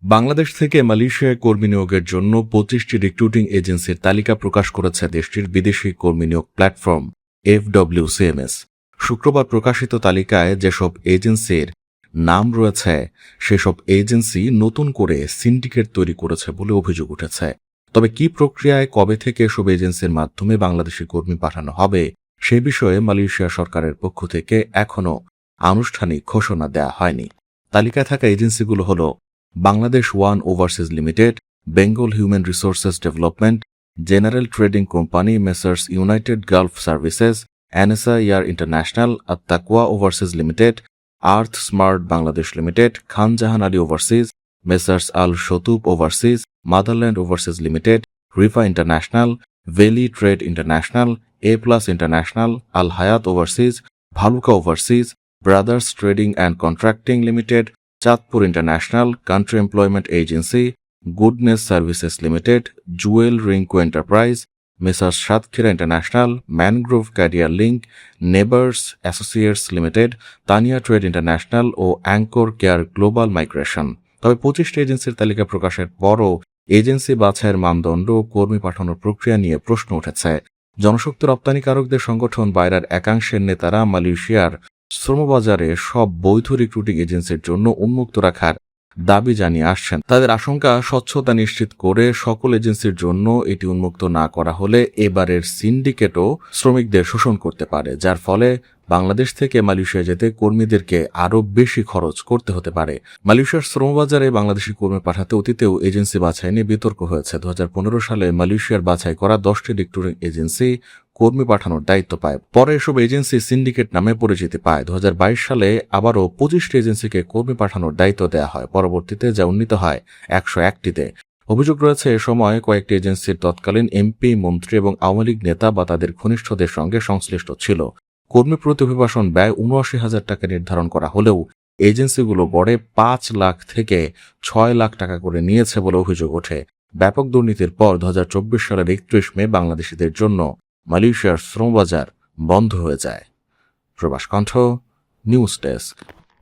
বাংলাদেশ থেকে মালয়েশিয়ায় কর্মী নিয়োগের জন্য 25টি রিক্রুটিং এজেন্সির তালিকা প্রকাশ করেছে দেশটির বিদেশি কর্মী নিয়োগ প্ল্যাটফর্ম FWCMS। শুক্রবার প্রকাশিত তালিকায় যেসব এজেন্সির নাম রয়েছে সেসব এজেন্সি নতুন করে সিন্ডিকেট তৈরি করেছে বলে অভিযোগ উঠেছে। তবে কি প্রক্রিয়ায় কবে থেকে এসব এজেন্সির মাধ্যমে বাংলাদেশি কর্মী পাঠানো হবে সে বিষয়ে মালয়েশিয়া সরকারের পক্ষ থেকে এখনও আনুষ্ঠানিক ঘোষণা দেওয়া হয়নি। তালিকায় থাকা এজেন্সিগুলো হল Bangladesh one overseas limited, Bengal human resources development, general trading company Messrs united Gulf services, Anesa air international, আত্তাকুয়া overseas limited, earth smart Bangladesh limited, Khan Jahan Ali overseas, Messrs Al শতুব overseas, motherland overseas limited, Rifa international, valley trade international, A plus international, Al Hayat overseas, Bhaluka overseas, brothers trading and contracting limited, Chandpur international, country employment agency, goodness services limited, Jewel Rinko enterprise, messrs Satkhira international, mangrove career link, neighbours associates limited, Tania trade international ও anchor care global migration. তবে 25টি এজেন্সির তালিকা প্রকাশের পরও agency বাছাইয়ের মানদণ্ড ও কর্মী পাঠানোর প্রক্রিয়া নিয়ে প্রশ্ন উঠেছে। জনশক্তি রপ্তানিকারকদের সংগঠন বাইরার একাংশের নেতারা মালয়েশিয়ার শ্রমবাজারে সব বৈধ রিক্রুটিং এজেন্সির জন্য উন্মুক্ত রাখার দাবি জানিয়ে আসছেন। তাদের আশঙ্কা, স্বচ্ছতা নিশ্চিত করে সকল এজেন্সির জন্য এটি উন্মুক্ত না করা হলে এবারের সিন্ডিকেটও শ্রমিকদের শোষণ করতে পারে, যার ফলে বাংলাদেশ থেকে মালয়েশিয়া যেতে কর্মীদেরকে আরও বেশি খরচ করতে হতে পারে। মালয়েশিয়ার শ্রমবাজারে বাংলাদেশি কর্মী পাঠাতে অতীতেও এজেন্সি বাছাই নিয়ে বিতর্ক হয়েছে। 2015 সালে মালয়েশিয়ার বাছাই করা 10টি রিক্রুটিং এজেন্সি কর্মী পাঠানোর দায়িত্ব পায়। পরে এসব এজেন্সি সিন্ডিকেট নামে পরিচিতি পায়। 2022 সালে আবারও 25টি এজেন্সিকে কর্মী পাঠানোর দায়িত্ব দেওয়া হয়। পরবর্তীতে যা উন্নীত হয় 101টিতে। অভিযোগ রয়েছে এ সময় কয়েকটি এজেন্সির তৎকালীন এমপি, মন্ত্রী এবং আওয়ামী লীগ নেতা বা তাদের ঘনিষ্ঠদের সঙ্গে সংশ্লিষ্ট ছিল। কর্মী প্রতি অভিবাসন ব্যয় 79,000 টাকা নির্ধারণ করা হলেও এজেন্সিগুলো গড়ে 5 লাখ থেকে 6 লাখ টাকা করে নিয়েছে বলে অভিযোগ ওঠে। ব্যাপক দুর্নীতির পর 2024 সালের 31 মে বাংলাদেশিদের জন্য মালয়েশিয়ার শ্রমবাজার বন্ধ হয়ে যায়। প্রবাস কণ্ঠ, নিউজ ডেস্ক।